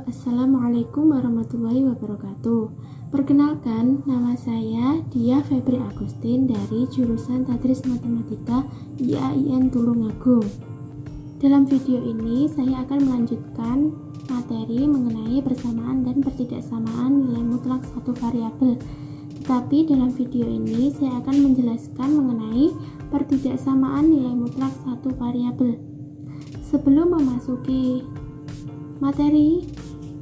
Halo, Assalamualaikum warahmatullahi wabarakatuh. Perkenalkan, nama saya Dia Febri Agustin dari jurusan Tadris Matematika IAIN Tulungagung. Dalam video ini, saya akan melanjutkan materi mengenai persamaan dan pertidaksamaan nilai mutlak satu variabel. Tetapi dalam video ini, saya akan menjelaskan mengenai pertidaksamaan nilai mutlak satu variabel. Sebelum memasuki materi,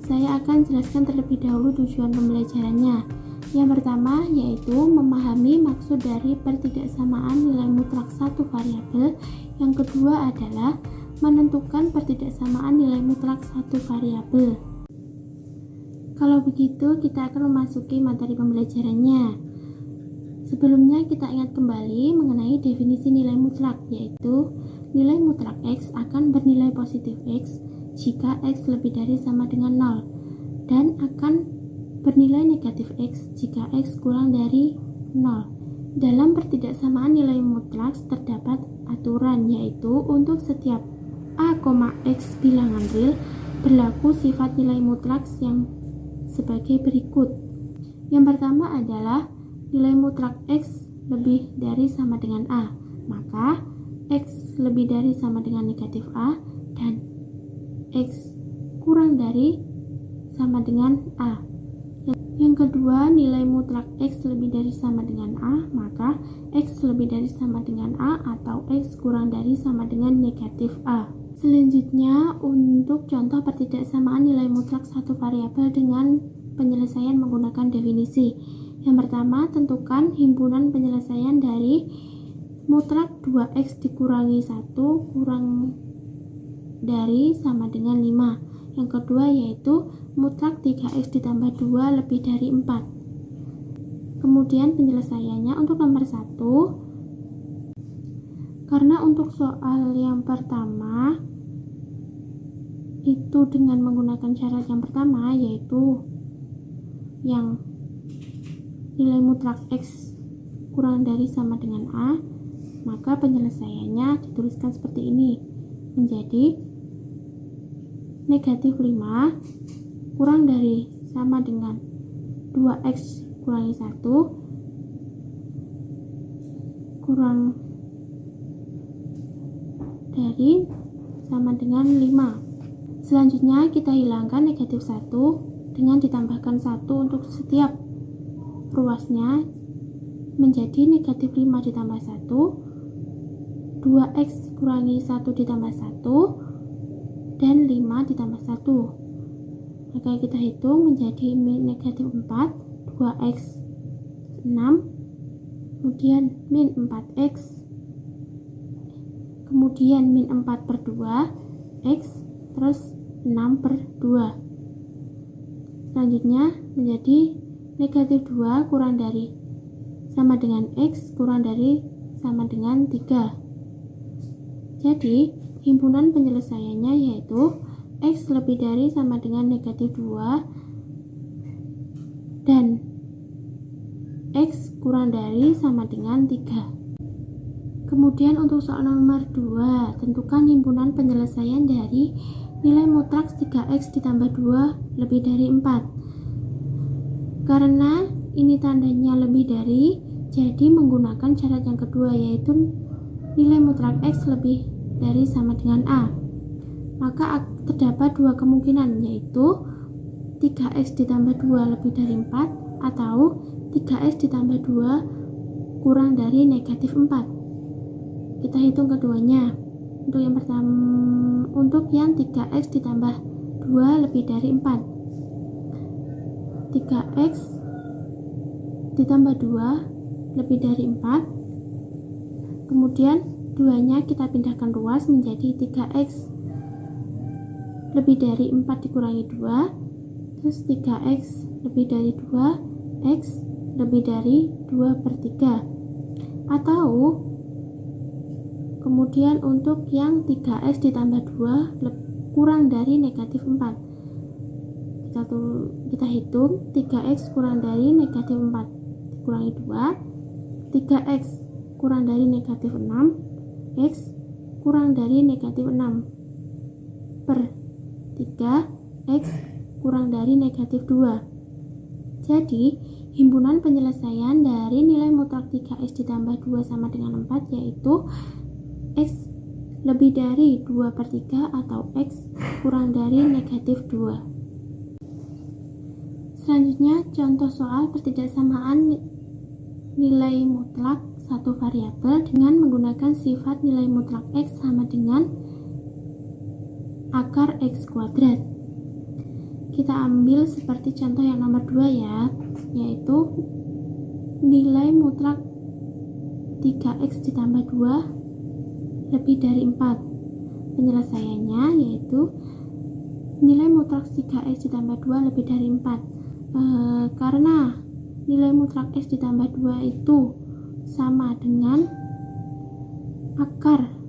saya akan jelaskan terlebih dahulu tujuan pembelajarannya. Yang pertama yaitu memahami maksud dari pertidaksamaan nilai mutlak satu variabel. Yang kedua adalah menentukan pertidaksamaan nilai mutlak satu variabel. Kalau begitu, kita akan memasuki materi pembelajarannya. Sebelumnya kita ingat kembali mengenai definisi nilai mutlak, yaitu nilai mutlak X akan bernilai positif X jika X lebih dari sama dengan 0 dan akan bernilai negatif X jika X kurang dari 0. Dalam pertidaksamaan nilai mutlak terdapat aturan, yaitu untuk setiap A, X bilangan real berlaku sifat nilai mutlak yang sebagai berikut. Yang pertama adalah nilai mutlak X lebih dari sama dengan A, maka X lebih dari sama dengan negatif A dan X kurang dari sama dengan A. Yang kedua, nilai mutlak X lebih dari sama dengan A, maka X lebih dari sama dengan A atau X kurang dari sama dengan negatif A. Selanjutnya, untuk contoh pertidaksamaan nilai mutlak satu variabel dengan penyelesaian menggunakan definisi. Yang pertama, tentukan himpunan penyelesaian dari mutlak 2X dikurangi 1 kurang dari sama dengan 5. Yang kedua yaitu mutlak 3X ditambah 2 lebih dari 4. Kemudian penyelesaiannya untuk nomor 1, karena untuk soal yang pertama itu dengan menggunakan syarat yang pertama, yaitu yang nilai mutlak X kurang dari sama dengan A, maka penyelesaiannya dituliskan seperti ini, menjadi negatif 5 kurang dari sama dengan 2X kurangi 1 kurang dari sama dengan 5. Selanjutnya kita hilangkan negatif 1 dengan ditambahkan 1 untuk setiap ruasnya, menjadi negatif 5 ditambah 1, 2X kurangi 1 ditambah 1, dan 5 ditambah 1. Maka kita hitung menjadi negatif 4, 2X 6, kemudian min 4X, kemudian min 4 per 2 X, terus 6 per 2. Selanjutnya menjadi negatif 2 kurang dari sama dengan X kurang dari sama dengan 3. Jadi himpunan penyelesaiannya yaitu X lebih dari sama dengan negatif 2 dan X kurang dari sama dengan 3. Kemudian untuk soal nomor 2, tentukan himpunan penyelesaian dari nilai mutlak 3X ditambah 2 lebih dari 4. Karena ini tandanya lebih dari, jadi menggunakan syarat yang kedua, yaitu nilai mutlak X lebih dari sama dengan A. Maka terdapat dua kemungkinan, yaitu 3X ditambah 2 lebih dari 4 atau 3X ditambah 2 kurang dari negatif 4. Kita hitung keduanya. Untuk yang pertama, untuk yang 3X ditambah 2 lebih dari 4, 3X ditambah 2 lebih dari 4, kemudian 2-nya kita pindahkan ruas menjadi 3X lebih dari 4 dikurangi 2, terus 3X lebih dari 2, X lebih dari 2 per 3. Atau kemudian untuk yang 3X ditambah 2 kurang dari negatif 4, kita hitung 3X kurang dari negatif 4 dikurangi 2, 3X kurang dari negatif 6, X kurang dari negatif 6 per 3, X kurang dari negatif 2. Jadi, himpunan penyelesaian dari nilai mutlak 3x ditambah 2 sama dengan 4 yaitu x lebih dari 2/3 atau x kurang dari negatif 2. Selanjutnya, contoh soal pertidaksamaan nilai mutlak satu variabel dengan menggunakan sifat nilai mutlak x sama dengan akar x kuadrat. Kita ambil seperti contoh yang nomor 2 ya, yaitu nilai mutlak 3x ditambah 2 lebih dari 4. Penyelesaiannya yaitu nilai mutlak 3x ditambah 2 lebih dari 4. Karena nilai mutlak x ditambah 2 itu sama dengan akar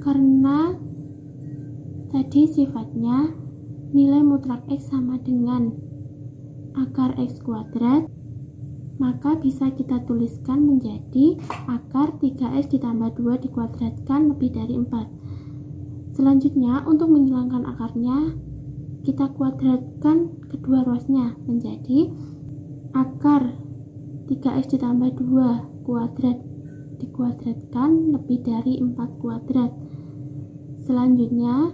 karena tadi sifatnya nilai mutlak x sama dengan akar x kuadrat, maka bisa kita tuliskan menjadi akar 3x ditambah 2 dikuadratkan lebih dari 4. Selanjutnya, untuk menghilangkan akarnya, kita kuadratkan kedua ruasnya menjadi akar 3x ditambah 2 kuadrat dikuadratkan lebih dari 4 kuadrat. Selanjutnya,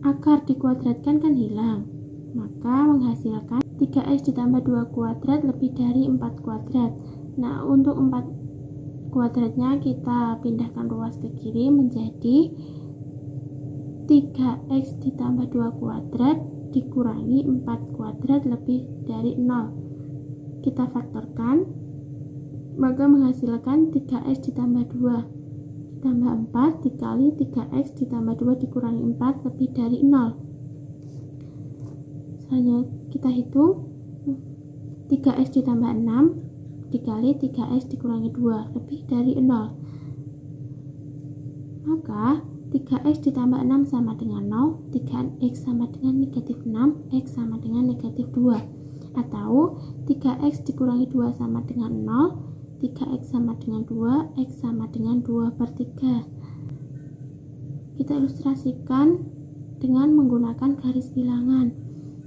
akar dikuadratkan kan hilang, maka menghasilkan 3x ditambah 2 kuadrat lebih dari 4 kuadrat. Nah, untuk 4 kuadratnya kita pindahkan ruas ke kiri menjadi 3x ditambah 2 kuadrat dikurangi 4 kuadrat lebih dari 0. Kita faktorkan, maka menghasilkan 3x ditambah 2 ditambah 4 dikali 3x ditambah 2 dikurangi 4 lebih dari 0. Selanjutnya kita hitung 3x ditambah 6 dikali 3x dikurangi 2 lebih dari 0. Maka 3x ditambah 6 sama dengan 0, 3x sama dengan negatif 6, x sama dengan negatif 2. Atau 3x dikurangi 2 sama dengan 0, 3x sama dengan 2, x sama dengan 2/3. Kita ilustrasikan dengan menggunakan garis bilangan.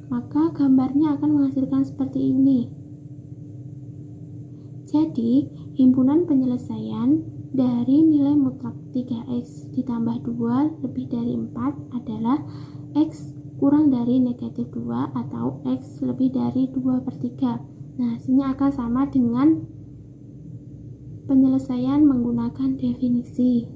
Maka gambarnya akan menghasilkan seperti ini. Jadi, himpunan penyelesaian dari nilai mutlak 3x ditambah 2 lebih dari 4 adalah x kurang dari negatif 2 atau x lebih dari 2/3. Nah, hasilnya akan sama dengan penyelesaian menggunakan definisi.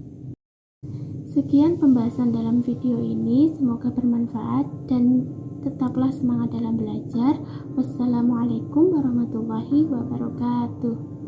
Sekian pembahasan dalam video ini, semoga bermanfaat dan tetaplah semangat dalam belajar. Wassalamualaikum warahmatullahi wabarakatuh.